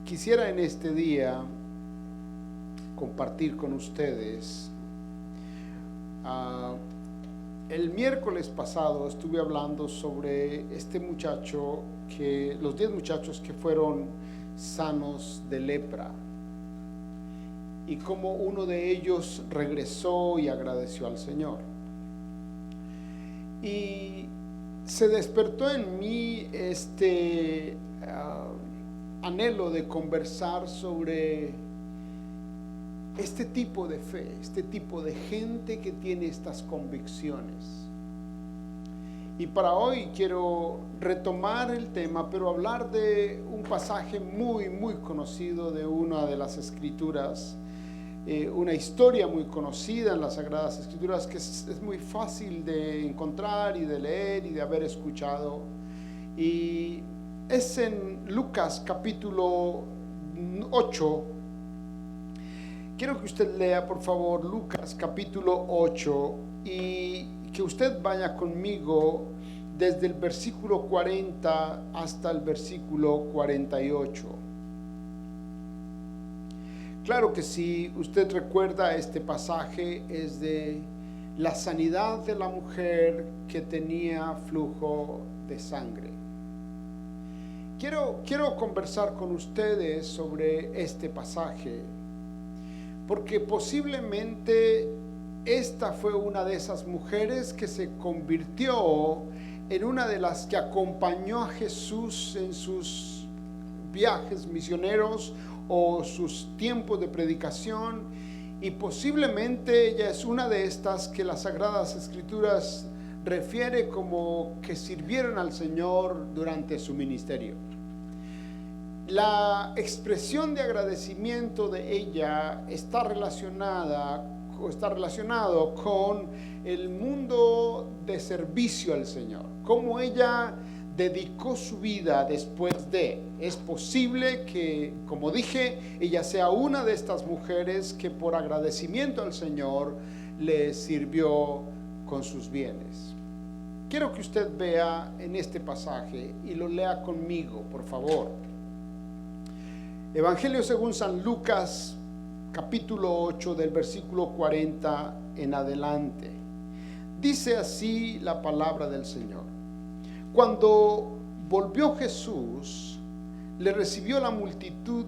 Quisiera en este día compartir con ustedes. El miércoles pasado estuve hablando sobre este muchacho, los 10 muchachos que fueron sanos de lepra, y cómo uno de ellos regresó y agradeció al Señor. Y se despertó en mí este anhelo de conversar sobre este tipo de fe, este tipo de gente que tiene estas convicciones. Y para hoy quiero retomar el tema, pero hablar de un pasaje muy conocido de una de las Escrituras, una historia muy conocida en las Sagradas Escrituras, que es muy fácil de encontrar y de leer y de haber escuchado. Y es en Lucas capítulo 8. Quiero que usted lea, por favor, Lucas capítulo 8 y que usted vaya conmigo desde el versículo 40 hasta el versículo 48. Claro que sí, usted recuerda este pasaje, es de la sanidad de la mujer que tenía flujo de sangre. Quiero conversar con ustedes sobre este pasaje, porque posiblemente esta fue una de esas mujeres que se convirtió en una de las que acompañó a Jesús en sus viajes misioneros o sus tiempos de predicación, y posiblemente ella es una de estas que las Sagradas Escrituras refiere como que sirvieron al Señor durante su ministerio. La expresión de agradecimiento de ella está relacionado con el mundo de servicio al Señor, cómo ella dedicó su vida después de. Es posible que, como dije, ella sea una de estas mujeres que por agradecimiento al Señor le sirvió con sus bienes. Quiero que usted vea en este pasaje y lo lea conmigo, por favor. Evangelio según San Lucas, capítulo 8, del versículo 40 en adelante. Dice así la palabra del Señor. Cuando volvió Jesús, le recibió la multitud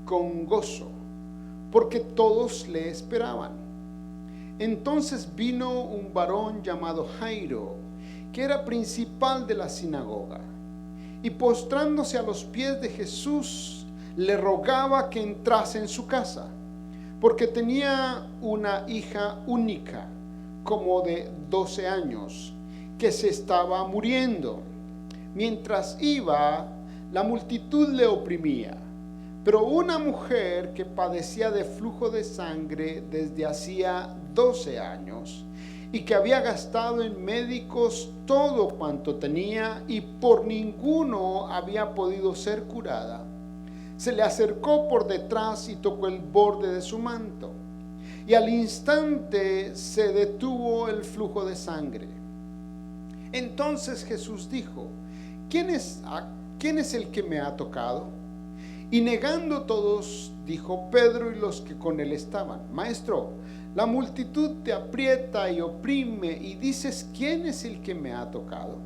con gozo, porque todos le esperaban. Entonces vino un varón llamado Jairo, que era principal de la sinagoga, y postrándose a los pies de Jesús, le rogaba que entrase en su casa, porque tenía una hija única, como de 12 años, que se estaba muriendo. Mientras iba, la multitud le oprimía. Pero una mujer que padecía de flujo de sangre desde hacía 12 años, y que había gastado en médicos todo cuanto tenía, y por ninguno había podido ser curada, se le acercó por detrás y tocó el borde de su manto, y al instante se detuvo el flujo de sangre. Entonces Jesús dijo: ¿Quién es el que me ha tocado? Y negando todos, dijo Pedro y los que con él estaban: Maestro, la multitud te aprieta y oprime, y dices: ¿quién es el que me ha tocado?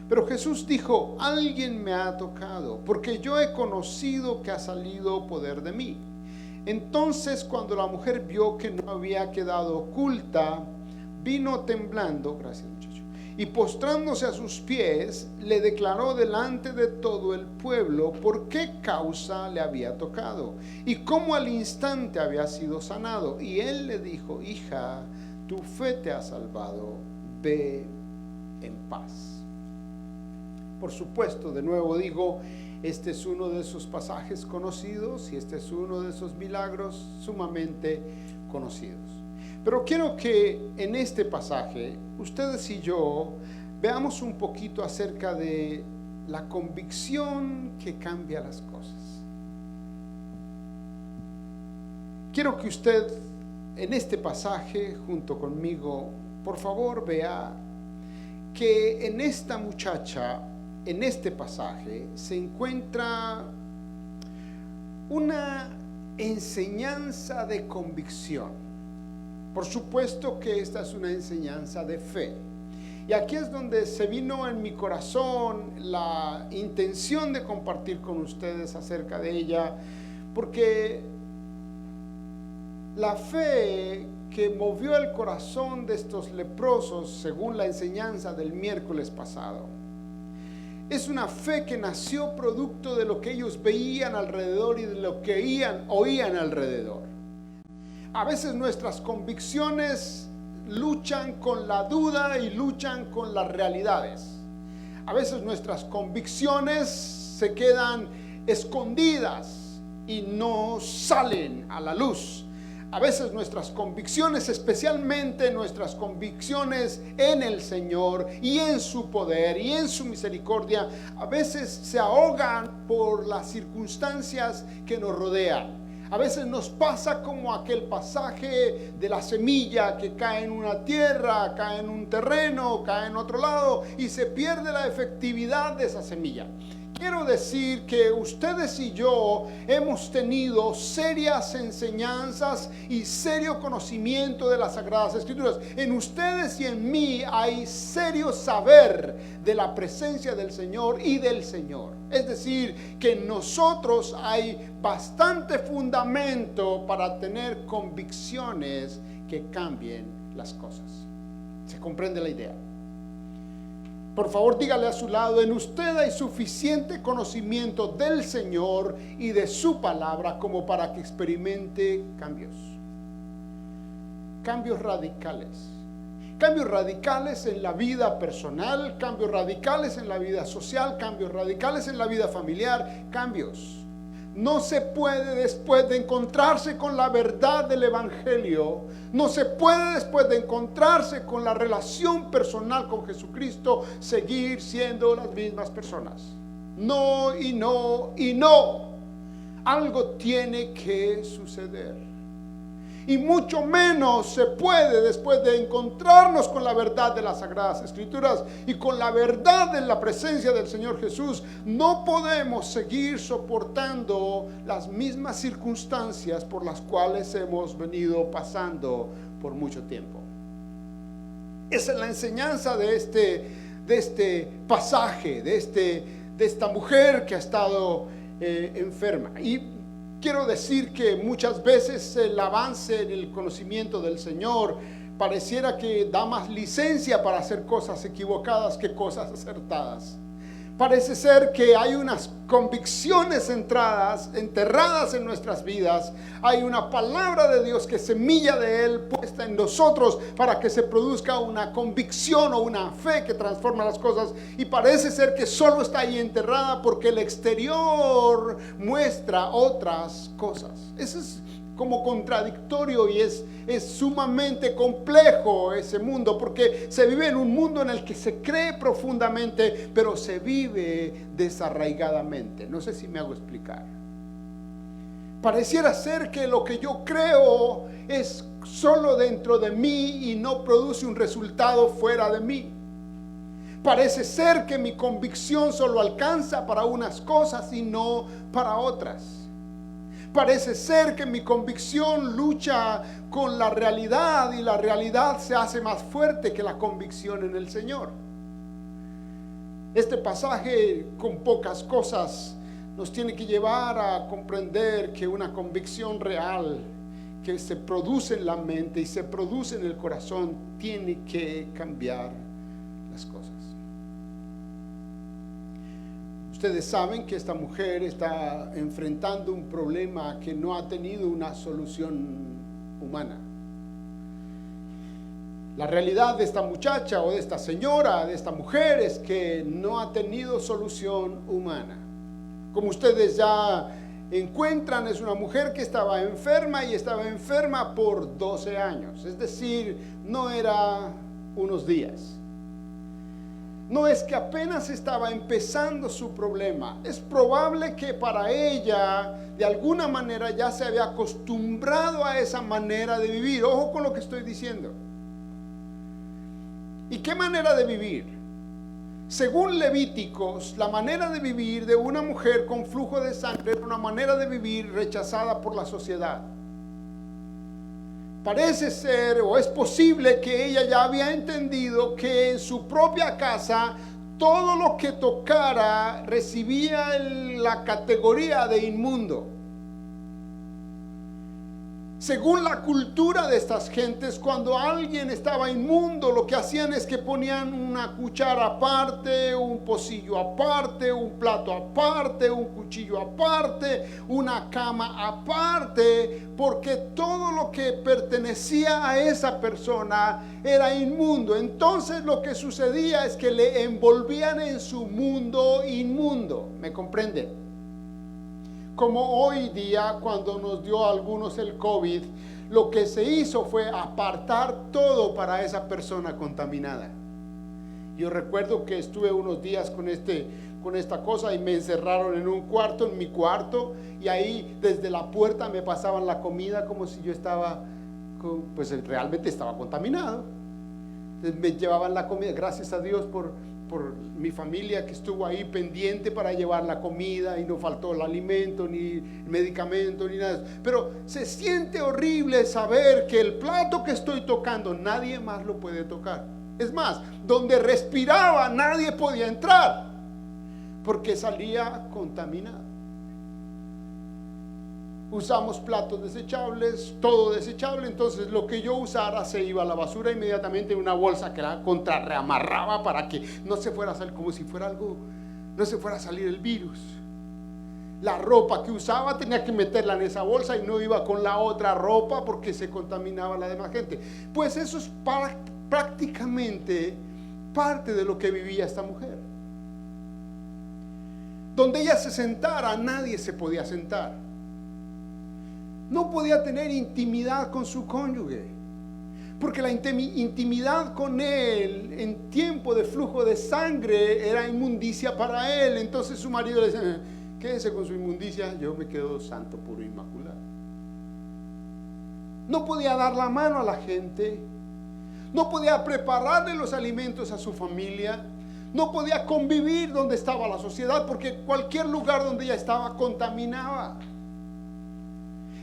Pero Jesús dijo: alguien me ha tocado, porque yo he conocido que ha salido poder de mí. Entonces, cuando la mujer vio que no había quedado oculta, vino temblando, gracias muchacho, y postrándose a sus pies, le declaró delante de todo el pueblo por qué causa le había tocado y cómo al instante había sido sanado. Y él le dijo: hija, tu fe te ha salvado, ve en paz. Por supuesto, de nuevo digo, este es uno de esos pasajes conocidos y este es uno de esos milagros sumamente conocidos. Pero quiero que en este pasaje ustedes y yo veamos un poquito acerca de la convicción que cambia las cosas. Quiero que usted en este pasaje junto conmigo, por favor, vea que en esta muchacha, en este pasaje, se encuentra una enseñanza de convicción. Por supuesto que esta es una enseñanza de fe. Y aquí es donde se vino en mi corazón la intención de compartir con ustedes acerca de ella, porque la fe que movió el corazón de estos leprosos, según la enseñanza del miércoles pasado, es una fe que nació producto de lo que ellos veían alrededor y de lo que oían alrededor. A veces nuestras convicciones luchan con la duda y luchan con las realidades. A veces nuestras convicciones se quedan escondidas y no salen a la luz. A veces nuestras convicciones, especialmente nuestras convicciones en el Señor y en su poder y en su misericordia, a veces se ahogan por las circunstancias que nos rodean. A veces nos pasa como aquel pasaje de la semilla que cae en una tierra, cae en un terreno, cae en otro lado y se pierde la efectividad de esa semilla. Quiero decir que ustedes y yo hemos tenido serias enseñanzas y serio conocimiento de las Sagradas Escrituras. En ustedes y en mí hay serio saber de la presencia del Señor y del Señor. Es decir, que en nosotros hay bastante fundamento para tener convicciones que cambien las cosas. ¿Se comprende la idea? Por favor, dígale a su lado: en usted hay suficiente conocimiento del Señor y de su palabra como para que experimente cambios. Cambios radicales. Cambios radicales en la vida personal, cambios radicales en la vida social, cambios radicales en la vida familiar, cambios. No se puede, después de encontrarse con la verdad del Evangelio, no se puede, después de encontrarse con la relación personal con Jesucristo, seguir siendo las mismas personas. No y no y no. Algo tiene que suceder. Y mucho menos se puede, después de encontrarnos con la verdad de las Sagradas Escrituras y con la verdad de la presencia del Señor Jesús, no podemos seguir soportando las mismas circunstancias por las cuales hemos venido pasando por mucho tiempo. Esa es la enseñanza de este pasaje, de esta mujer que ha estado enferma. Y quiero decir que muchas veces el avance en el conocimiento del Señor pareciera que da más licencia para hacer cosas equivocadas que cosas acertadas. Parece ser que hay unas convicciones enterradas en nuestras vidas. Hay una palabra de Dios, que semilla de Él puesta en nosotros para que se produzca una convicción o una fe que transforma las cosas. Y parece ser que solo está ahí enterrada porque el exterior muestra otras cosas. Eso es como contradictorio y es sumamente complejo ese mundo, porque se vive en un mundo en el que se cree profundamente, pero se vive desarraigadamente. No sé si me hago explicar. Pareciera ser que lo que yo creo es solo dentro de mí y no produce un resultado fuera de mí. Parece ser que mi convicción solo alcanza para unas cosas y no para otras. Parece ser que mi convicción lucha con la realidad y la realidad se hace más fuerte que la convicción en el Señor. Este pasaje, con pocas cosas, nos tiene que llevar a comprender que una convicción real que se produce en la mente y se produce en el corazón tiene que cambiar las cosas. Ustedes saben que esta mujer está enfrentando un problema que no ha tenido una solución humana. La realidad de esta muchacha o de esta señora, de esta mujer, es que no ha tenido solución humana. Como ustedes ya encuentran, es una mujer que estaba enferma y estaba enferma por 12 años. Es decir, no era unos días. No es que apenas estaba empezando su problema. Es probable que para ella, de alguna manera, ya se había acostumbrado a esa manera de vivir. Ojo con lo que estoy diciendo. ¿Y qué manera de vivir? Según Levíticos, la manera de vivir de una mujer con flujo de sangre era una manera de vivir rechazada por la sociedad. Parece ser o es posible que ella ya había entendido que en su propia casa todo lo que tocara recibía la categoría de inmundo. Según la cultura de estas gentes, cuando alguien estaba inmundo, lo que hacían es que ponían una cuchara aparte, un pocillo aparte, un plato aparte, un cuchillo aparte, una cama aparte, porque todo lo que pertenecía a esa persona era inmundo. Entonces lo que sucedía es que le envolvían en su mundo inmundo. ¿Me comprende? Como hoy día, cuando nos dio a algunos el COVID, lo que se hizo fue apartar todo para esa persona contaminada. Yo recuerdo que estuve unos días con esta cosa y me encerraron en un cuarto, en mi cuarto, y ahí desde la puerta me pasaban la comida como si yo estaba, pues realmente estaba contaminado. Entonces me llevaban la comida, gracias a Dios por mi familia que estuvo ahí pendiente para llevar la comida y no faltó el alimento, ni medicamento, ni nada. Pero se siente horrible saber que el plato que estoy tocando nadie más lo puede tocar. Es más, donde respiraba nadie podía entrar porque salía contaminado. Usamos platos desechables, todo desechable, entonces lo que yo usara se iba a la basura inmediatamente en una bolsa que la contrarreamarraba para que no se fuera a salir, como si fuera algo, no se fuera a salir el virus. La ropa que usaba tenía que meterla en esa bolsa y no iba con la otra ropa porque se contaminaba la demás gente. Pues eso es prácticamente parte de lo que vivía esta mujer. Donde ella se sentara, nadie se podía sentar. No podía tener intimidad con su cónyuge, porque la intimidad con él en tiempo de flujo de sangre era inmundicia para él. Entonces su marido le decía: quédese con su inmundicia, yo me quedo santo, puro, inmaculado. No podía dar la mano a la gente, no podía prepararle los alimentos a su familia, no podía convivir donde estaba la sociedad, porque cualquier lugar donde ella estaba contaminaba.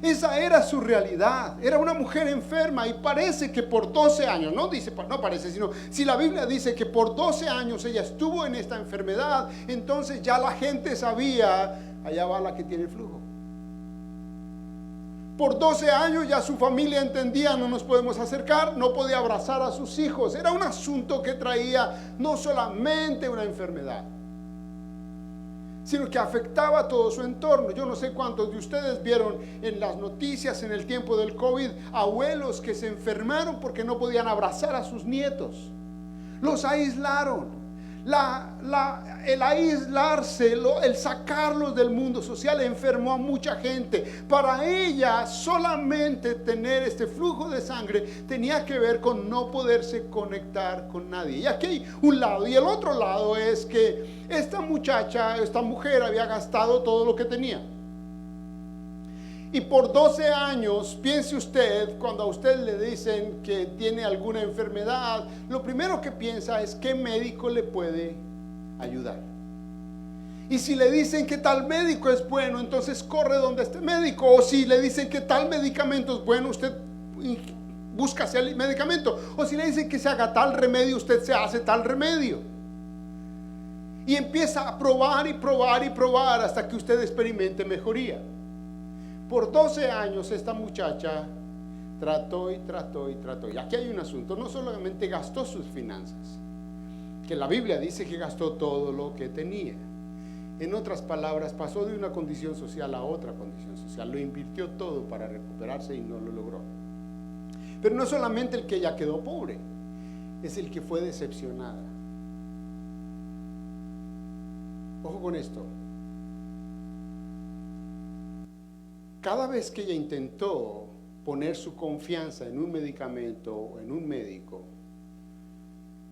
Esa era su realidad. Era una mujer enferma y parece que por 12 años, no parece, sino si la Biblia dice que por 12 años ella estuvo en esta enfermedad, entonces ya la gente sabía, allá va la que tiene el flujo. Por 12 años ya su familia entendía: no nos podemos acercar, no podía abrazar a sus hijos. Era un asunto que traía no solamente una enfermedad, sino que afectaba a todo su entorno. Yo no sé cuántos de ustedes vieron en las noticias en el tiempo del COVID abuelos que se enfermaron porque no podían abrazar a sus nietos. Los aislaron. El aislarse, el sacarlos del mundo social enfermó a mucha gente. Para ella solamente tener este flujo de sangre tenía que ver con no poderse conectar con nadie. Y aquí hay un lado, y el otro lado es que esta mujer había gastado todo lo que tenía. Y por 12 años, piense usted, cuando a usted le dicen que tiene alguna enfermedad, lo primero que piensa es qué médico le puede ayudar. Y si le dicen que tal médico es bueno, entonces corre donde este médico. O si le dicen que tal medicamento es bueno, usted busca ese medicamento. O si le dicen que se haga tal remedio, usted se hace tal remedio. Y empieza a probar y probar y probar hasta que usted experimente mejoría. Por 12 años esta muchacha trató y trató y trató. Y aquí hay un asunto: no solamente gastó sus finanzas, que la Biblia dice que gastó todo lo que tenía. En otras palabras, pasó de una condición social a otra condición social. Lo invirtió todo para recuperarse y no lo logró. Pero no solamente el que ella quedó pobre, es el que fue decepcionada. Ojo con esto. Cada vez que ella intentó poner su confianza en un medicamento o en un médico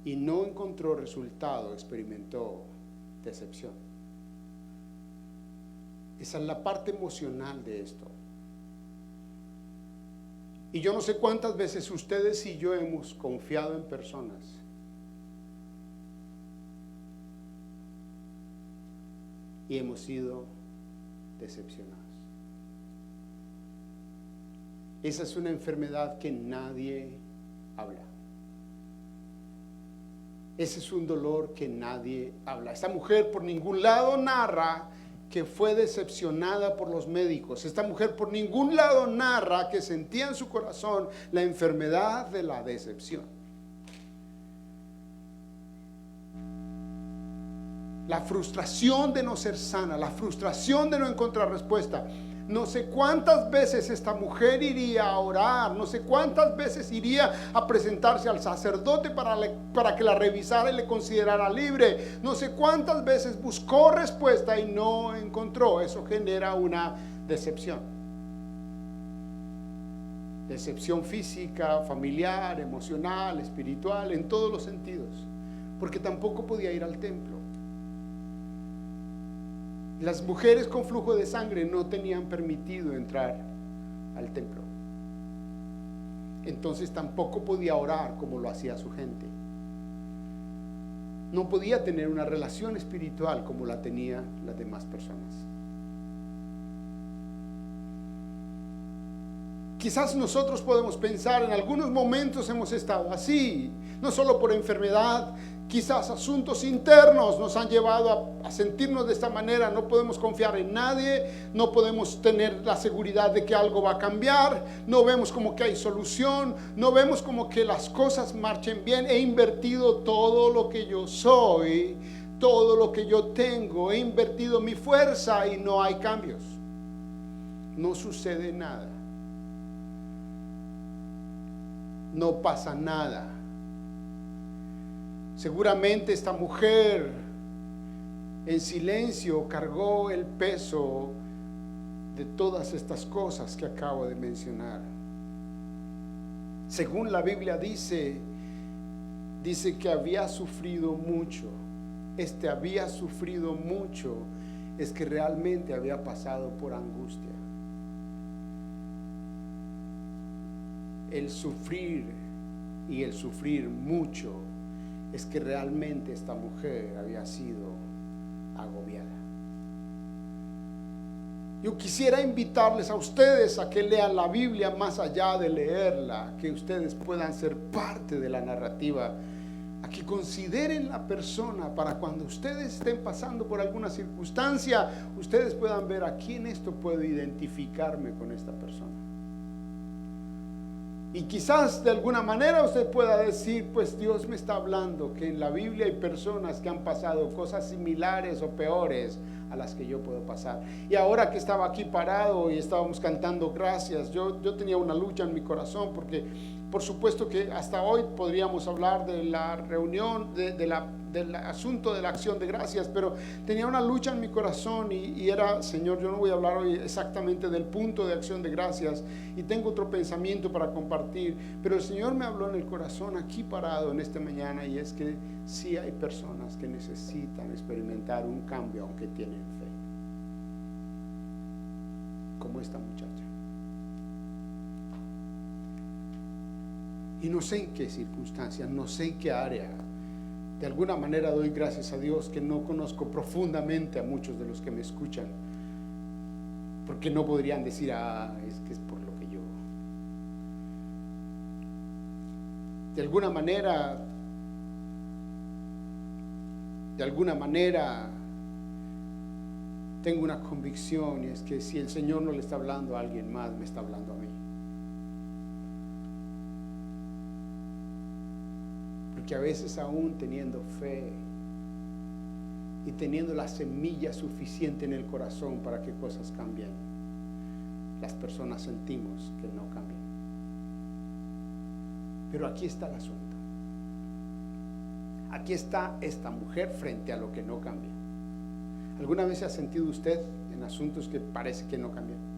y no encontró resultado, experimentó decepción. Esa es la parte emocional de esto. Y yo no sé cuántas veces ustedes y yo hemos confiado en personas y hemos sido decepcionados. Esa es una enfermedad que nadie habla. Ese es un dolor que nadie habla. Esta mujer por ningún lado narra que fue decepcionada por los médicos. Esta mujer por ningún lado narra que sentía en su corazón la enfermedad de la decepción. La frustración de no ser sana, la frustración de no encontrar respuesta. No sé cuántas veces esta mujer iría a orar, no sé cuántas veces iría a presentarse al sacerdote para que la revisara y le considerara libre. No sé cuántas veces buscó respuesta y no encontró. Eso genera una decepción. Decepción física, familiar, emocional, espiritual, en todos los sentidos. Porque tampoco podía ir al templo. Las mujeres con flujo de sangre no tenían permitido entrar al templo. Entonces tampoco podía orar como lo hacía su gente. No podía tener una relación espiritual como la tenían las demás personas. Quizás nosotros podemos pensar, en algunos momentos hemos estado así, no solo por enfermedad. Quizás asuntos internos nos han llevado a sentirnos de esta manera. No podemos confiar en nadie, no podemos tener la seguridad de que algo va a cambiar, no vemos como que hay solución, no vemos como que las cosas marchen bien. He invertido todo lo que yo soy, todo lo que yo tengo, he invertido mi fuerza y no hay cambios. No sucede nada. No pasa nada. Seguramente esta mujer en silencio cargó el peso de todas estas cosas que acabo de mencionar. Según la Biblia dice que había sufrido mucho. Había sufrido mucho es que realmente había pasado por angustia. El sufrir y el sufrir mucho es que realmente esta mujer había sido agobiada. Yo quisiera invitarles a ustedes a que lean la Biblia más allá de leerla, que ustedes puedan ser parte de la narrativa, a que consideren la persona para cuando ustedes estén pasando por alguna circunstancia, ustedes puedan ver aquí en esto puedo identificarme con esta persona. Y quizás de alguna manera usted pueda decir, pues Dios me está hablando que en la Biblia hay personas que han pasado cosas similares o peores a las que yo puedo pasar. Y ahora que estaba aquí parado y estábamos cantando gracias, yo tenía una lucha en mi corazón, porque por supuesto que hasta hoy podríamos hablar de la reunión, del asunto de la acción de gracias, pero tenía una lucha en mi corazón y era, Señor, yo no voy a hablar hoy exactamente del punto de acción de gracias y tengo otro pensamiento para compartir, pero el Señor me habló en el corazón aquí parado en esta mañana, y es que sí hay personas que necesitan experimentar un cambio aunque tienen fe, como esta muchacha. Y no sé en qué circunstancia, no sé en qué área. De alguna manera doy gracias a Dios que no conozco profundamente a muchos de los que me escuchan, porque no podrían decir, es que es por lo que yo. De alguna manera tengo una convicción, y es que si el Señor no le está hablando a alguien más, me está hablando a mí. Porque a veces aún teniendo fe y teniendo la semilla suficiente en el corazón para que cosas cambien, las personas sentimos que no cambian. Pero aquí está el asunto. Aquí está esta mujer frente a lo que no cambia. ¿Alguna vez se ha sentido usted en asuntos que parece que no cambian?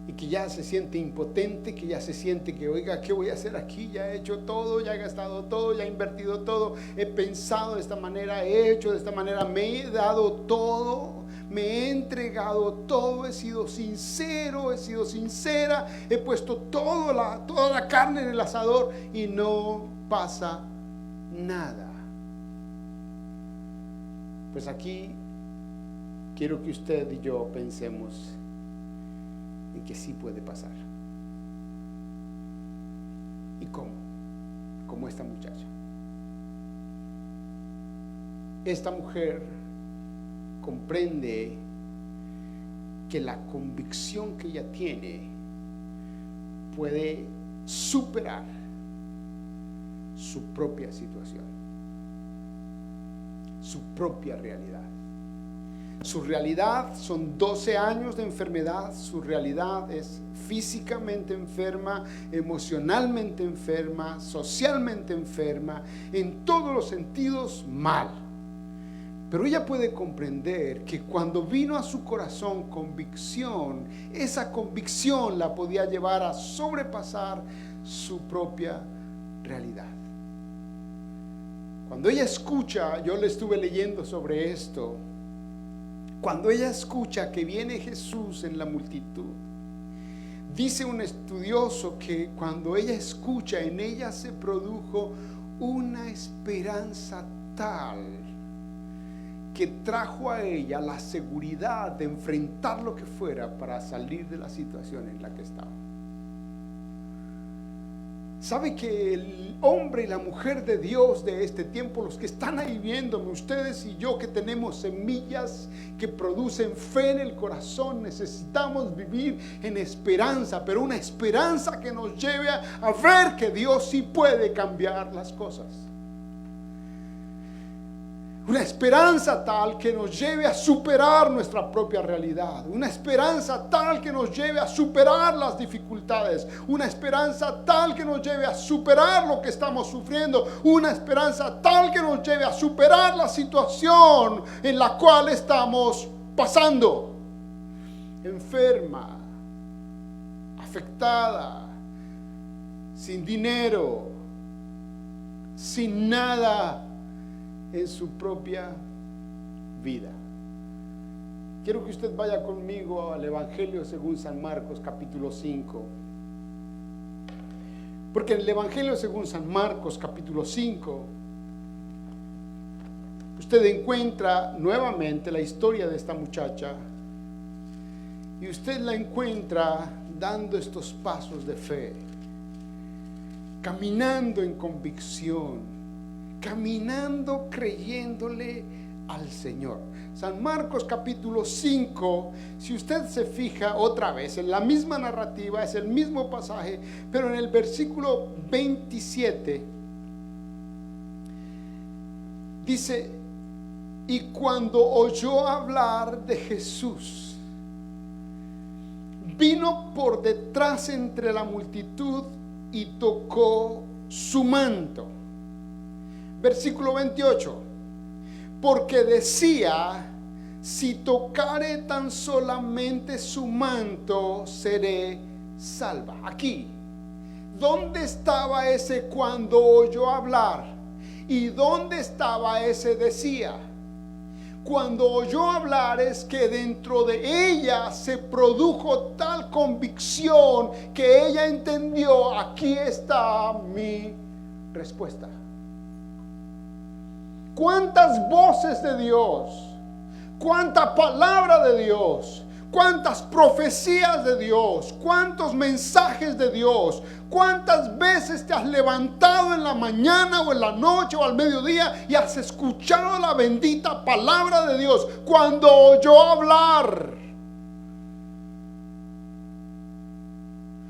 Y que ya se siente impotente, que ya se siente que, oiga, ¿qué voy a hacer aquí? Ya he hecho todo, ya he gastado todo, ya he invertido todo, he pensado de esta manera, he hecho de esta manera, me he dado todo, me he entregado todo, he sido sincero, he sido sincera, he puesto toda la carne en el asador y no pasa nada. Pues aquí quiero que usted y yo pensemos en que sí puede pasar. ¿Y cómo? Como esta muchacha. Esta mujer comprende que la convicción que ella tiene puede superar su propia situación, su propia realidad. Su realidad son 12 años de enfermedad. Su realidad es físicamente enferma, emocionalmente enferma, socialmente enferma, en todos los sentidos mal. Pero ella puede comprender que cuando vino a su corazón convicción, esa convicción la podía llevar a sobrepasar su propia realidad. Cuando ella escucha, yo le estuve leyendo sobre esto, cuando ella escucha que viene Jesús en la multitud, dice un estudioso que cuando ella escucha, en ella se produjo una esperanza tal que trajo a ella la seguridad de enfrentar lo que fuera para salir de la situación en la que estaba. ¿Sabe que el hombre y la mujer de Dios de este tiempo, los que están ahí viéndome, ustedes y yo, que tenemos semillas que producen fe en el corazón, necesitamos vivir en esperanza, pero una esperanza que nos lleve a ver que Dios sí puede cambiar las cosas? Una esperanza tal que nos lleve a superar nuestra propia realidad. Una esperanza tal que nos lleve a superar las dificultades. Una esperanza tal que nos lleve a superar lo que estamos sufriendo. Una esperanza tal que nos lleve a superar la situación en la cual estamos pasando. Enferma, afectada, sin dinero, sin nada en su propia vida. Quiero que usted vaya conmigo al Evangelio según San Marcos, capítulo 5. Porque en el Evangelio según San Marcos, capítulo 5, usted encuentra nuevamente la historia de esta muchacha, y usted la encuentra dando estos pasos de fe, caminando en convicción, caminando creyéndole al Señor. San Marcos capítulo 5, si usted se fija otra vez en la misma narrativa, es el mismo pasaje, pero en el versículo 27 dice: y cuando oyó hablar de Jesús, vino por detrás entre la multitud y tocó su manto. Versículo 28, porque decía: si tocare tan solamente su manto, seré salva. Aquí, ¿dónde estaba ese cuando oyó hablar? ¿Y dónde estaba ese decía? Cuando oyó hablar es que dentro de ella se produjo tal convicción que ella entendió: aquí está mi respuesta. ¿Cuántas voces de Dios? ¿Cuánta palabra de Dios? ¿Cuántas profecías de Dios? ¿Cuántos mensajes de Dios? ¿Cuántas veces te has levantado en la mañana o en la noche o al mediodía y has escuchado la bendita palabra de Dios cuando oyó hablar?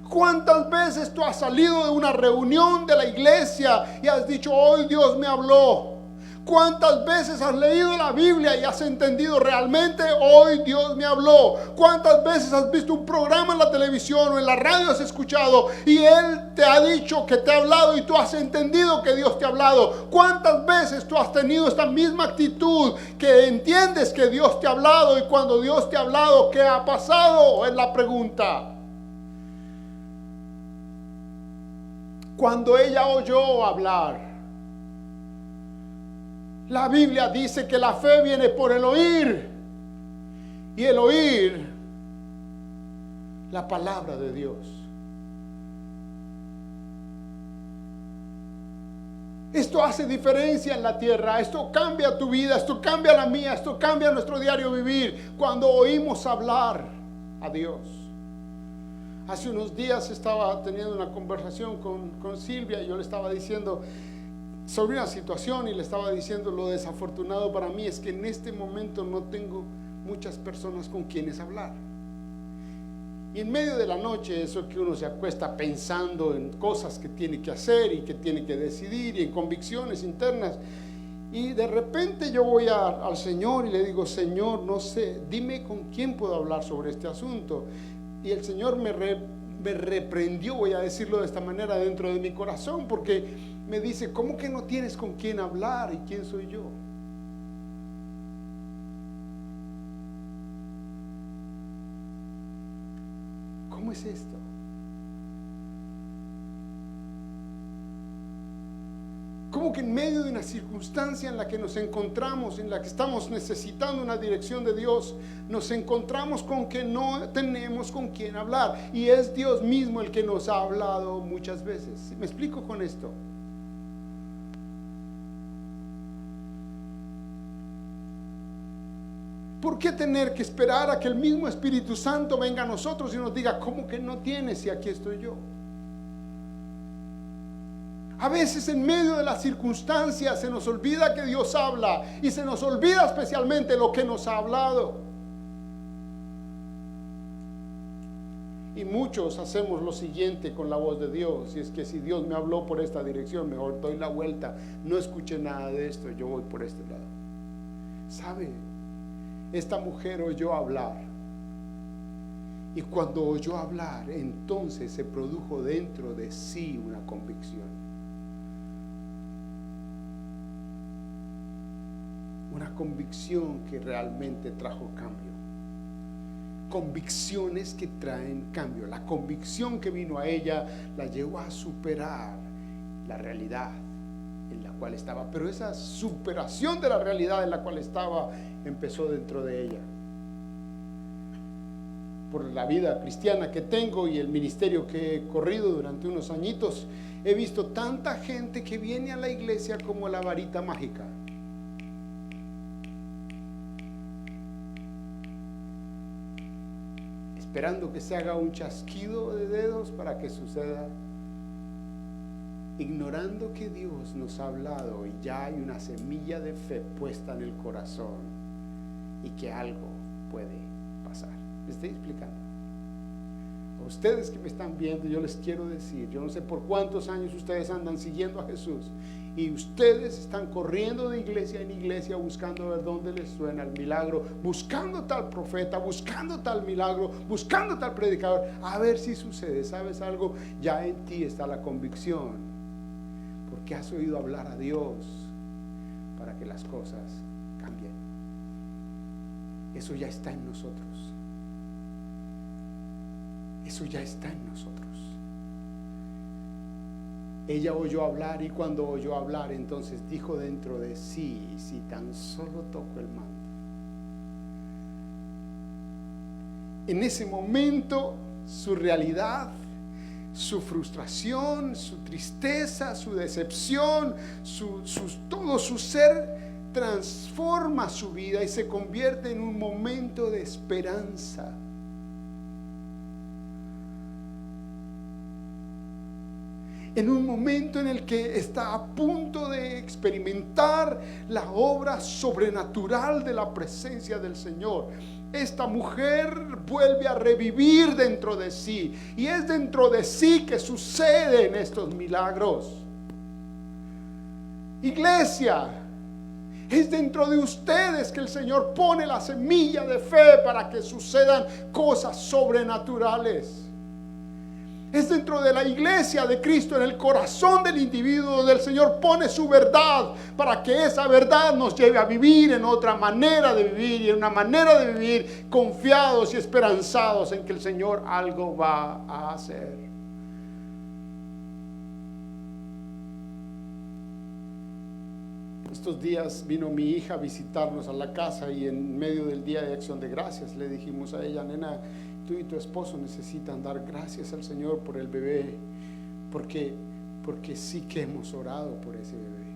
¿Cuántas veces tú has salido de una reunión de la iglesia y has dicho: hoy Dios me habló? ¿Cuántas veces has leído la Biblia y has entendido realmente: hoy Dios me habló? ¿Cuántas veces has visto un programa en la televisión o en la radio, has escuchado y Él te ha dicho que te ha hablado y tú has entendido que Dios te ha hablado? ¿Cuántas veces tú has tenido esta misma actitud que entiendes que Dios te ha hablado, y cuando Dios te ha hablado, ¿qué ha pasado? Es la pregunta. Cuando ella oyó hablar, la Biblia dice que la fe viene por el oír, y el oír la palabra de Dios. Esto hace diferencia en la tierra, esto cambia tu vida, esto cambia la mía, esto cambia nuestro diario vivir cuando oímos hablar a Dios. Hace unos días estaba teniendo una conversación con Silvia y yo le estaba diciendo sobre una situación y le estaba diciendo lo desafortunado para mí es que en este momento no tengo muchas personas con quienes hablar. Y en medio de la noche, eso que uno se acuesta pensando en cosas que tiene que hacer y que tiene que decidir y en convicciones internas. Y de repente yo voy al Señor y le digo, Señor, no sé, dime con quién puedo hablar sobre este asunto. Y el Señor me reprendió, voy a decirlo de esta manera, dentro de mi corazón, porque me dice, ¿cómo que no tienes con quién hablar? ¿Y quién soy yo? ¿Cómo es esto? ¿Cómo que en medio de una circunstancia en la que nos encontramos, en la que estamos necesitando una dirección de Dios, nos encontramos con que no tenemos con quién hablar? Y es Dios mismo el que nos ha hablado muchas veces. ¿Me explico con esto? ¿Por qué tener que esperar a que el mismo Espíritu Santo venga a nosotros y nos diga, ¿cómo que no tienes si aquí estoy yo? A veces en medio de las circunstancias se nos olvida que Dios habla y se nos olvida especialmente lo que nos ha hablado. Y muchos hacemos lo siguiente con la voz de Dios, y es que si Dios me habló por esta dirección, mejor doy la vuelta, no escuché nada de esto, yo voy por este lado. ¿Sabe? Esta mujer oyó hablar, y cuando oyó hablar, entonces se produjo dentro de sí una convicción. Una convicción que realmente trajo cambio. Convicciones que traen cambio. La convicción que vino a ella la llevó a superar la realidad en la cual estaba, pero esa superación de la realidad en la cual estaba empezó dentro de ella. Por la vida cristiana que tengo y el ministerio que he corrido durante unos añitos, he visto tanta gente que viene a la iglesia como la varita mágica. Esperando que se haga un chasquido de dedos para que suceda, ignorando que Dios nos ha hablado y ya hay una semilla de fe puesta en el corazón y que algo puede pasar. ¿Me estoy explicando? A ustedes que me están viendo, yo les quiero decir, yo no sé por cuántos años ustedes andan siguiendo a Jesús y ustedes están corriendo de iglesia en iglesia buscando ver dónde les suena el milagro, buscando tal profeta, buscando tal milagro, buscando tal predicador, a ver si sucede. ¿Sabes algo? Ya en ti está la convicción, porque has oído hablar a Dios para que las cosas cambien. Eso ya está en nosotros. Eso ya está en nosotros. Ella oyó hablar, y cuando oyó hablar, entonces dijo dentro de sí, si tan solo toco el manto. En ese momento, su realidad, su frustración, su tristeza, su decepción, todo su ser transforma su vida y se convierte en un momento de esperanza. En un momento en el que está a punto de experimentar la obra sobrenatural de la presencia del Señor. Esta mujer vuelve a revivir dentro de sí, y es dentro de sí que suceden estos milagros. Iglesia, es dentro de ustedes que el Señor pone la semilla de fe para que sucedan cosas sobrenaturales. Es dentro de la iglesia de Cristo, en el corazón del individuo, donde el Señor pone su verdad para que esa verdad nos lleve a vivir en otra manera de vivir, y en una manera de vivir confiados y esperanzados en que el Señor algo va a hacer. Estos días vino mi hija a visitarnos a la casa, y en medio del Día de Acción de Gracias le dijimos a ella: nena, tú y tu esposo necesitan dar gracias al Señor por el bebé, porque porque sí que hemos orado por ese bebé.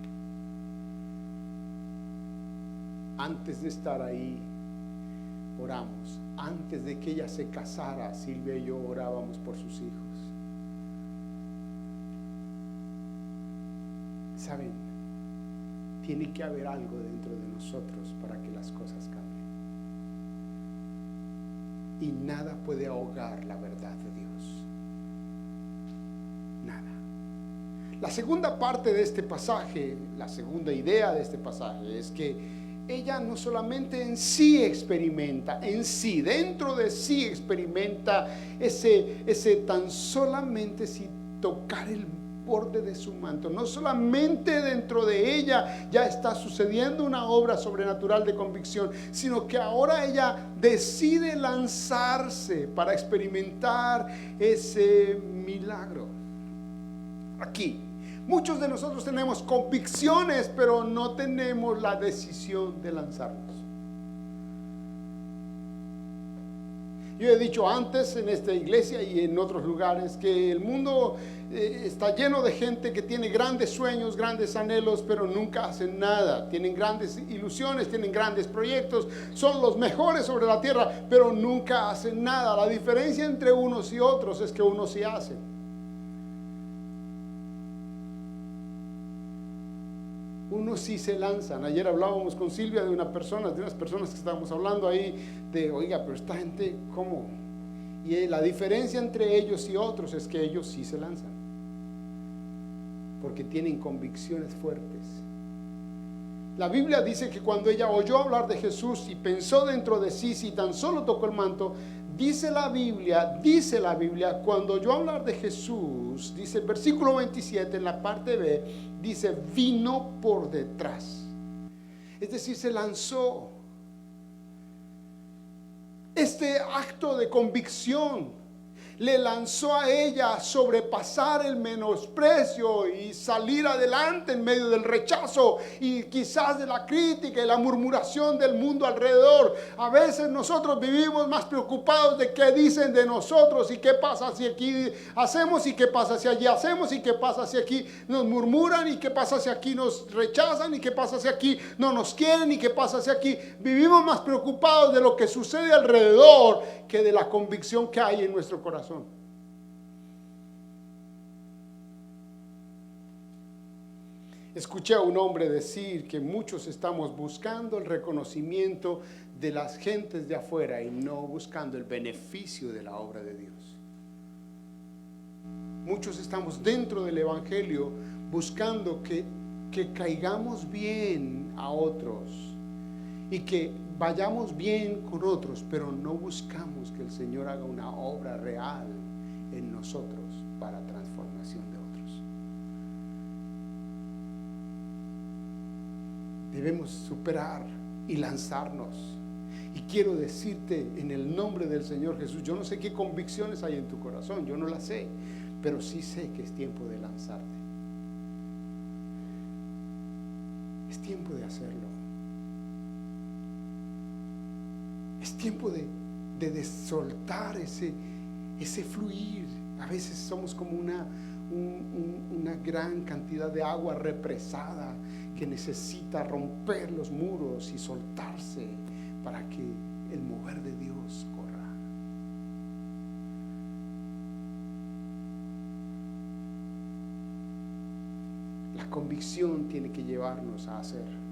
Antes de estar ahí, oramos. Antes de que ella se casara, Silvia y yo orábamos por sus hijos. ¿Saben? Tiene que haber algo dentro de nosotros para que las cosas cambien. Y nada puede ahogar la verdad de Dios. Nada. La segunda parte de este pasaje, la segunda idea de este pasaje es que ella no solamente en sí experimenta, dentro de sí experimenta ese tan solamente si tocar el borde de su manto. No solamente dentro de ella ya está sucediendo una obra sobrenatural de convicción, sino que ahora ella decide lanzarse para experimentar ese milagro. Aquí muchos de nosotros tenemos convicciones, pero no tenemos la decisión de lanzarnos. Yo he dicho antes en esta iglesia y en otros lugares que el mundo está lleno de gente que tiene grandes sueños, grandes anhelos, pero nunca hacen nada. Tienen grandes ilusiones, tienen grandes proyectos, son los mejores sobre la tierra, pero nunca hacen nada. La diferencia entre unos y otros es que unos sí hacen. Unos sí se lanzan. Ayer hablábamos con Silvia de unas personas que estábamos hablando ahí de, oiga, pero esta gente, ¿cómo? Y la diferencia entre ellos y otros es que ellos sí se lanzan, porque tienen convicciones fuertes. La Biblia dice que cuando ella oyó hablar de Jesús y pensó dentro de sí, si tan solo tocó el manto, dice la Biblia, cuando oyó hablar de Jesús, dice el versículo 27 en la parte B, dice, vino por detrás. Es decir, se lanzó. Este acto de convicción le lanzó a ella a sobrepasar el menosprecio y salir adelante en medio del rechazo y quizás de la crítica y la murmuración del mundo alrededor. A veces nosotros vivimos más preocupados de qué dicen de nosotros y qué pasa si aquí hacemos y qué pasa si allí hacemos y qué pasa si aquí nos murmuran y qué pasa si aquí nos rechazan y qué pasa si aquí no nos quieren y qué pasa si aquí. Vivimos más preocupados de lo que sucede alrededor que de la convicción que hay en nuestro corazón. Escuché a un hombre decir que muchos estamos buscando el reconocimiento de las gentes de afuera y no buscando el beneficio de la obra de Dios. Muchos estamos dentro del evangelio buscando que caigamos bien a otros y que vayamos bien con otros, pero no buscamos que el Señor haga una obra real en nosotros para transformación de otros. Debemos superar y lanzarnos. Y quiero decirte en el nombre del Señor Jesús, yo no sé qué convicciones hay en tu corazón, yo no las sé, pero sí sé que es tiempo de lanzarte. Es tiempo de hacerlo. Es tiempo de soltar ese fluir. A veces somos como una gran cantidad de agua represada que necesita romper los muros y soltarse para que el mover de Dios corra. La convicción tiene que llevarnos a hacer.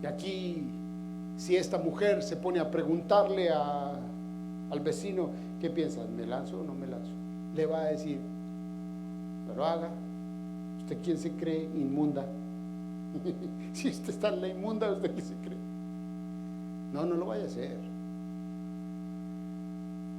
Y aquí, si esta mujer se pone a preguntarle al vecino, ¿qué piensas? ¿Me lanzo o no me lanzo? Le va a decir, pero haga. ¿Usted quién se cree? Inmunda. Si usted está en la inmunda, ¿usted qué se cree? No lo vaya a hacer.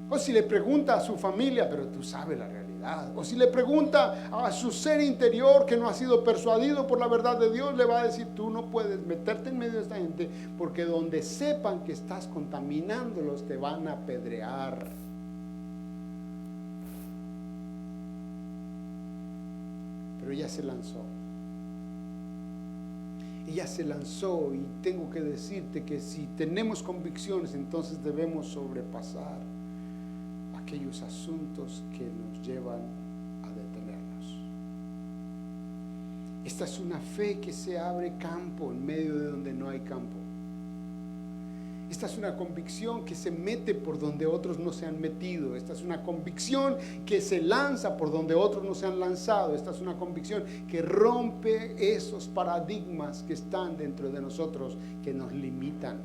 O si le pregunta a su familia, pero tú sabes la realidad. O si le pregunta a su ser interior que no ha sido persuadido por la verdad de Dios, le va a decir, tú no puedes meterte en medio de esta gente, porque donde sepan que estás contaminándolos, te van a apedrear. Pero ella se lanzó. Ella se lanzó, y tengo que decirte que si tenemos convicciones, entonces debemos sobrepasar aquellos asuntos que nos llevan a detenernos. Esta es una fe que se abre campo en medio de donde no hay campo. Esta es una convicción que se mete por donde otros no se han metido. Esta es una convicción que se lanza por donde otros no se han lanzado. Esta es una convicción que rompe esos paradigmas que están dentro de nosotros, que nos limitan.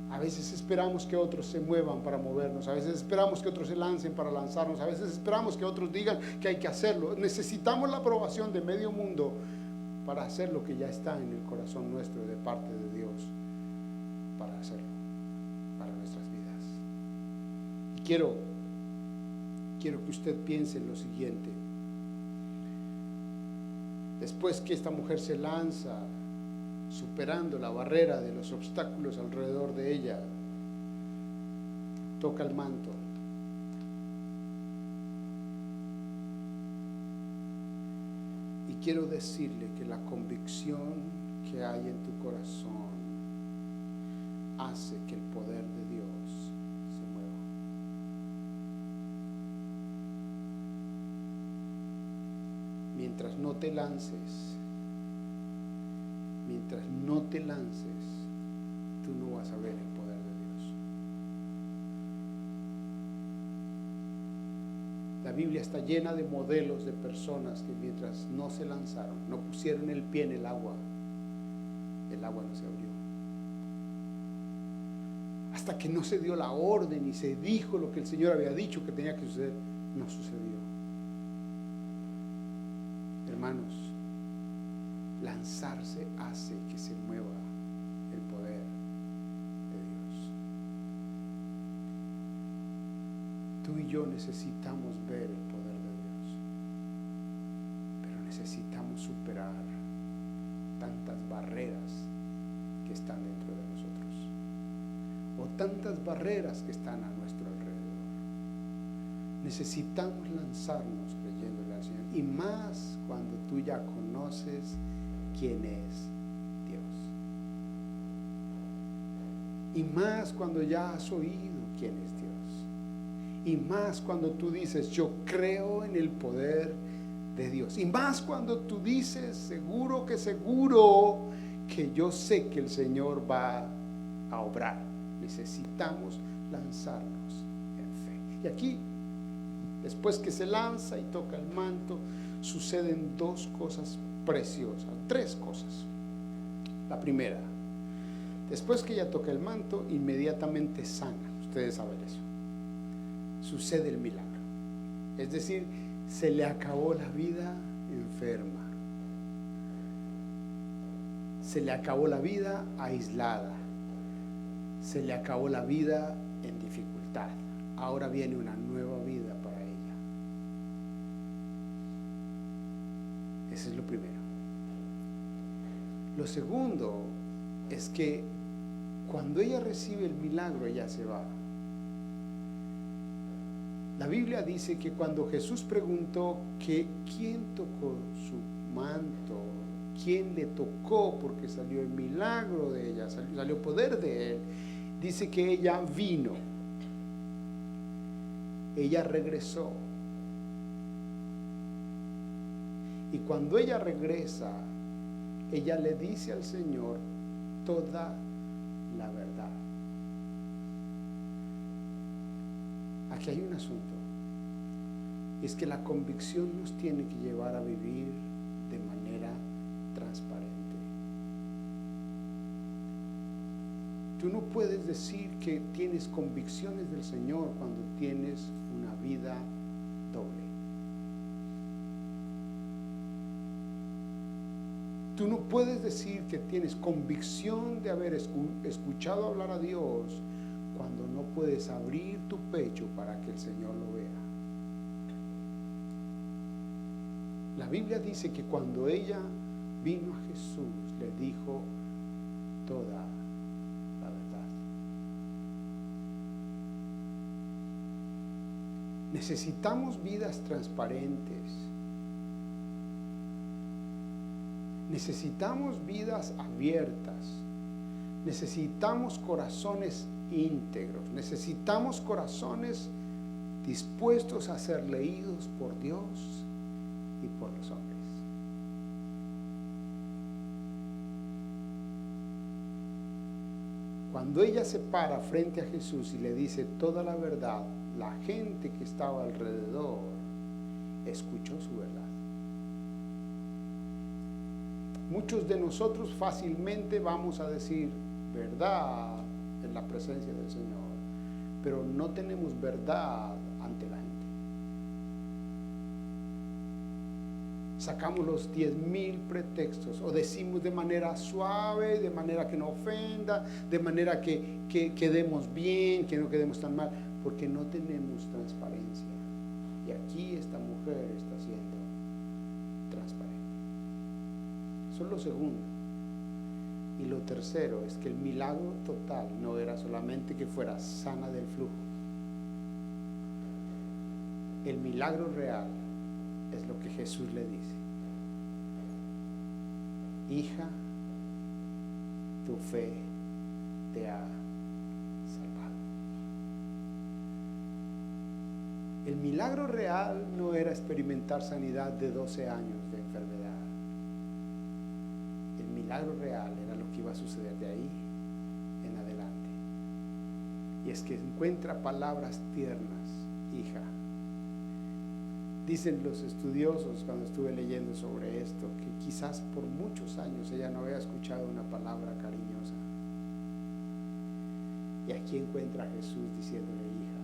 A veces esperamos que otros se muevan para movernos. A veces esperamos que otros se lancen para lanzarnos. A veces esperamos que otros digan que hay que hacerlo. Necesitamos la aprobación de medio mundo para hacer lo que ya está en el corazón nuestro de parte de Dios, para hacerlo, para nuestras vidas. Y quiero que usted piense en lo siguiente. Después que esta mujer se lanza, superando la barrera de los obstáculos alrededor de ella, toca el manto. Y quiero decirle que la convicción que hay en tu corazón hace que el poder de Dios se mueva. Mientras no te lances, tú no vas a ver el poder de Dios. La Biblia está llena de modelos de personas que mientras no se lanzaron, no pusieron el pie en el agua no se abrió. Hasta que no se dio la orden y se dijo lo que el Señor había dicho que tenía que suceder, no sucedió. Hermanos, lanzarse hace que se mueva el poder de Dios. Tú y yo necesitamos ver el poder de Dios, pero necesitamos superar tantas barreras que están dentro de nosotros, o tantas barreras que están a nuestro alrededor. Necesitamos lanzarnos creyéndole al Señor, y más cuando tú ya conoces quién es Dios, y más cuando ya has oído quién es Dios, y más cuando tú dices yo creo en el poder de Dios, y más cuando tú dices seguro que yo sé que el Señor va a obrar. Necesitamos lanzarnos en fe. Y aquí, después que se lanza y toca el manto, suceden dos cosas preciosas, tres cosas. La primera, después que ella toca el manto, inmediatamente sana. Ustedes saben eso. Sucede el milagro. Es decir, se le acabó la vida enferma. Se le acabó la vida aislada. Se le acabó la vida en dificultad. Ahora viene una nueva vida para ella. Ese es lo primero. Lo segundo es que cuando ella recibe el milagro, ella se va. La Biblia dice que cuando Jesús preguntó que quién tocó su manto, quién le tocó, porque salió el milagro de ella, salió poder de él, dice que ella vino, ella regresó. Y cuando ella regresa, ella le dice al Señor toda la verdad. Aquí hay un asunto, y es que la convicción nos tiene que llevar a vivir de manera transparente. Tú no puedes decir que tienes convicciones del Señor cuando tienes una vida doble. Tú no puedes decir que tienes convicción de haber escuchado hablar a Dios cuando no puedes abrir tu pecho para que el Señor lo vea. La Biblia dice que cuando ella vino a Jesús, le dijo toda la verdad. Necesitamos vidas transparentes. Necesitamos vidas abiertas. Necesitamos corazones íntegros. Necesitamos corazones dispuestos a ser leídos por Dios y por los hombres. Cuando ella se para frente a Jesús y le dice toda la verdad, la gente que estaba alrededor escuchó su verdad. Muchos de nosotros fácilmente vamos a decir verdad en la presencia del Señor, pero no tenemos verdad ante la gente. Sacamos los 10,000 pretextos o decimos de manera suave, de manera que no ofenda, de manera que quedemos bien, que no quedemos tan mal, porque no tenemos transparencia. Y aquí esta mujer está siendo transparente. Eso es lo segundo. Y lo tercero es que el milagro total no era solamente que fuera sana del flujo. El milagro real es lo que Jesús le dice: hija, tu fe te ha salvado. El milagro real no era experimentar sanidad de 12 años de enfermedad. El milagro real era lo que iba a suceder de ahí en adelante. Y es que encuentra palabras tiernas: hija. Dicen los estudiosos, cuando estuve leyendo sobre esto, que quizás por muchos años ella no había escuchado una palabra cariñosa. Y aquí encuentra a Jesús diciéndole: hija.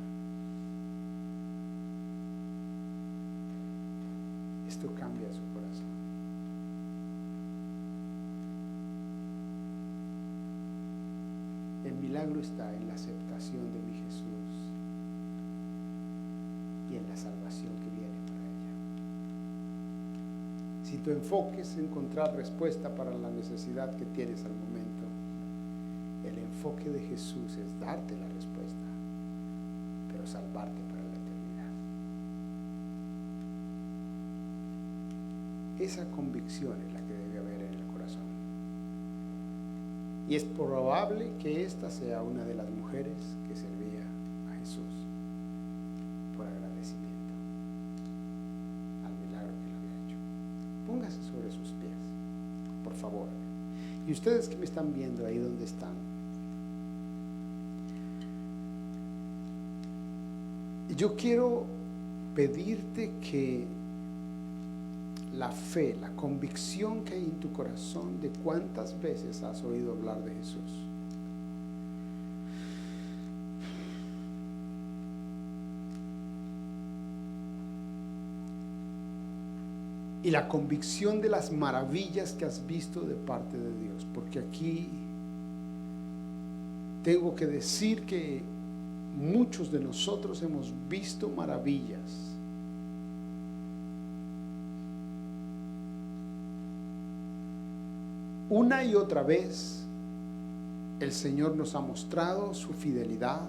Esto cambia su corazón. El milagro está en la aceptación de mi Jesús y en la salvación que viene. Si tu enfoque es encontrar respuesta para la necesidad que tienes al momento, el enfoque de Jesús es darte la respuesta, pero salvarte para la eternidad. Esa convicción es la que debe haber en el corazón. Y es probable que esta sea una de las mujeres que servía a Jesús por agradecimiento al milagro que le había hecho. Póngase sobre sus pies, por favor. Y ustedes que me están viendo ahí donde están, yo quiero pedirte que la fe, la convicción que hay en tu corazón de cuántas veces has oído hablar de Jesús. Y la convicción de las maravillas que has visto de parte de Dios. Porque aquí tengo que decir que muchos de nosotros hemos visto maravillas. Una y otra vez el Señor nos ha mostrado su fidelidad.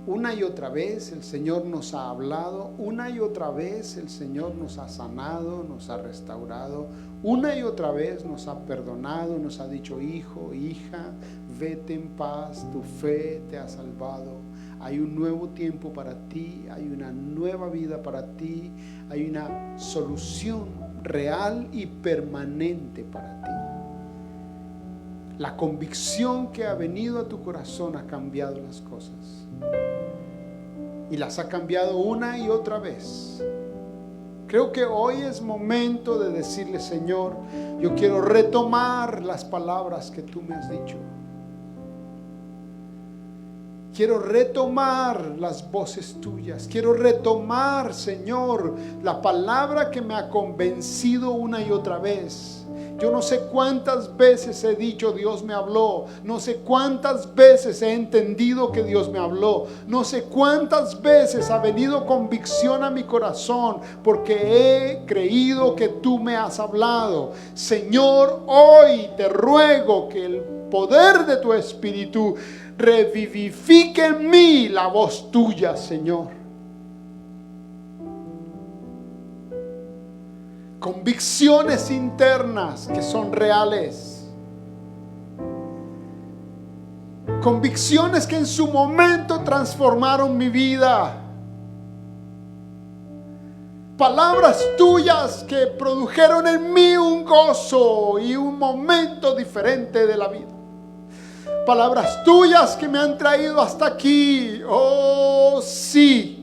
Una y otra vez el Señor nos ha hablado. Una y otra vez el Señor nos ha sanado, nos ha restaurado. Una y otra vez nos ha perdonado, nos ha dicho: hijo, hija, vete en paz, tu fe te ha salvado. Hay un nuevo tiempo para ti, hay una nueva vida para ti, hay una solución real y permanente para ti. La convicción que ha venido a tu corazón ha cambiado las cosas. Y las ha cambiado una y otra vez. Creo que hoy es momento de decirle: Señor, yo quiero retomar las palabras que tú me has dicho. Quiero retomar las voces tuyas. Quiero retomar, Señor, la palabra que me ha convencido una y otra vez. Yo no sé cuántas veces he dicho: Dios me habló. No sé cuántas veces he entendido que Dios me habló. No sé cuántas veces ha venido convicción a mi corazón porque he creído que tú me has hablado. Señor, hoy te ruego que el poder de tu Espíritu revivifique en mí la voz tuya, Señor. Convicciones internas que son reales. Convicciones que en su momento transformaron mi vida. Palabras tuyas que produjeron en mí un gozo y un momento diferente de la vida. Palabras tuyas que me han traído hasta aquí. Oh, sí.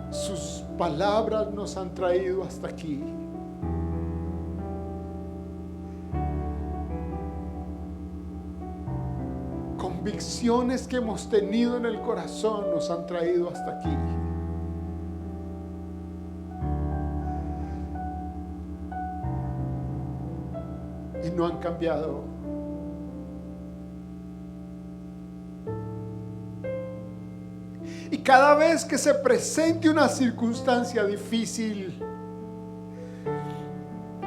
Sus palabras nos han traído hasta aquí. Convicciones que hemos tenido en el corazón nos han traído hasta aquí. Y no han cambiado. Y cada vez que se presente una circunstancia difícil,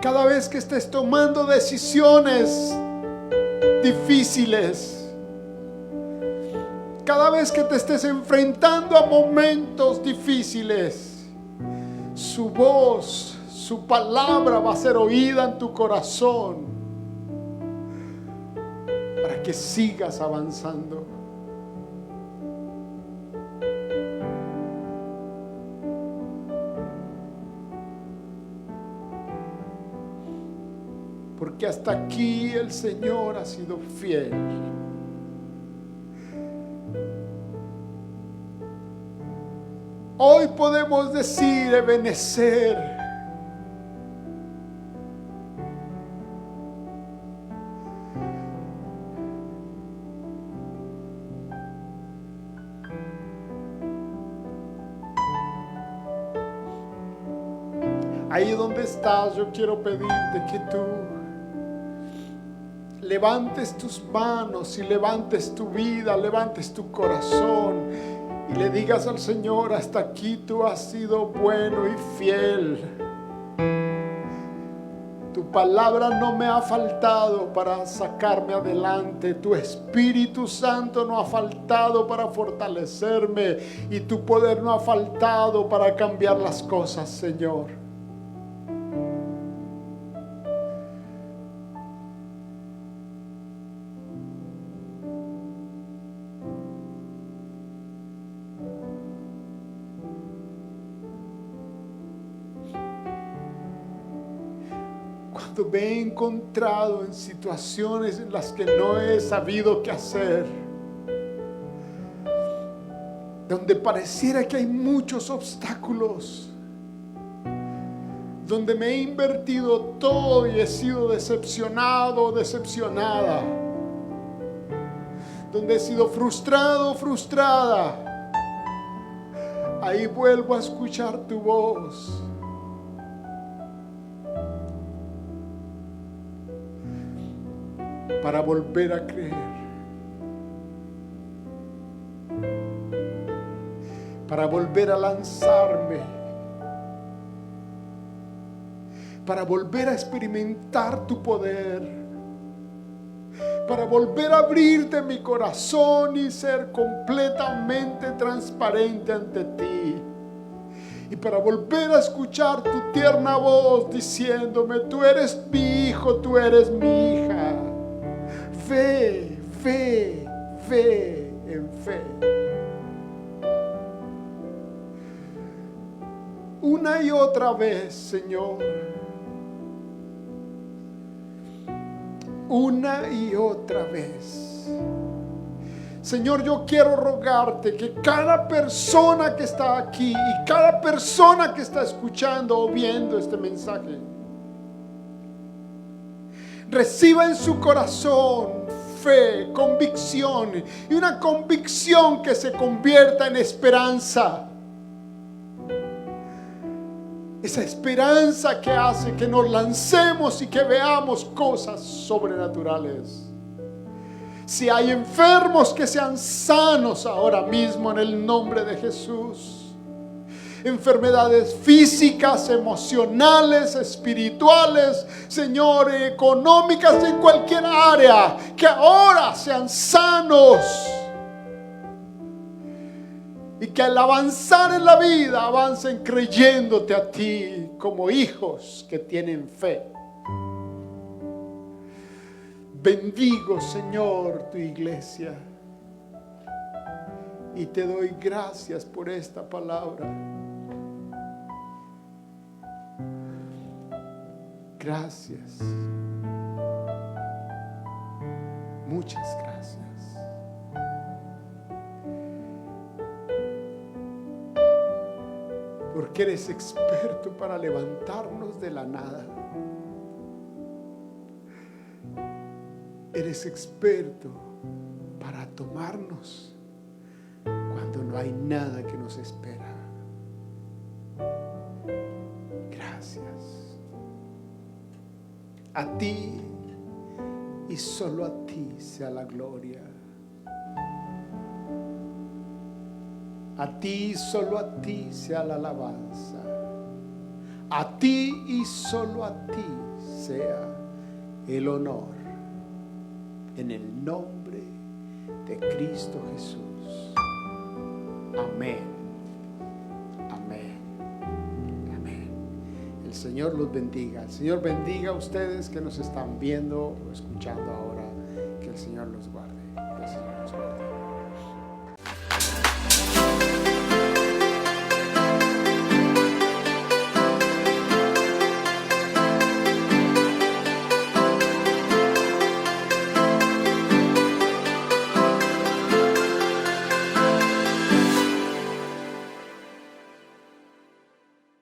cada vez que estés tomando decisiones difíciles, cada vez que te estés enfrentando a momentos difíciles, su voz, su palabra va a ser oída en tu corazón para que sigas avanzando. Porque hasta aquí el Señor ha sido fiel. Hoy podemos decir, Ebenezer, ahí donde estás, yo quiero pedirte que tú levantes tus manos y levantes tu vida, levantes tu corazón y le digas al Señor: hasta aquí tú has sido bueno y fiel. Tu palabra no me ha faltado para sacarme adelante. Tu Espíritu Santo no ha faltado para fortalecerme. Y tu poder no ha faltado para cambiar las cosas, Señor. Me he encontrado en situaciones en las que no he sabido qué hacer, donde pareciera que hay muchos obstáculos, donde me he invertido todo y he sido decepcionado o decepcionada, donde he sido frustrado o frustrada. Ahí vuelvo a escuchar tu voz. Para volver a creer, para volver a lanzarme, para volver a experimentar tu poder, para volver a abrirte mi corazón y ser completamente transparente ante ti, y para volver a escuchar tu tierna voz diciéndome: tú eres mi hijo, tú eres mi hija. Fe, fe, fe en fe. Una y otra vez, Señor. Una y otra vez. Señor, yo quiero rogarte que cada persona que está aquí y cada persona que está escuchando o viendo este mensaje reciba en su corazón fe, convicción, y una convicción que se convierta en esperanza. Esa esperanza que hace que nos lancemos y que veamos cosas sobrenaturales. Si hay enfermos, que sean sanos ahora mismo en el nombre de Jesús. enfermedades físicas, emocionales, espirituales, Señor, económicas, en cualquier área, que ahora sean sanos. Y que al avanzar en la vida, avancen creyéndote a ti como hijos que tienen fe. Bendigo, Señor, tu iglesia. Y te doy gracias por esta palabra. Gracias. Muchas gracias. Porque eres experto para levantarnos de la nada. Eres experto para tomarnos cuando no hay nada que nos espera. Gracias. A ti y solo a ti sea la gloria. A ti, solo a ti sea la alabanza. A ti y solo a ti sea el honor. En el nombre de Cristo Jesús. Amén. Amén. Amén. El Señor los bendiga. El Señor bendiga a ustedes que nos están viendo o escuchando ahora. Que el Señor los guarde. Que el Señor los guarde.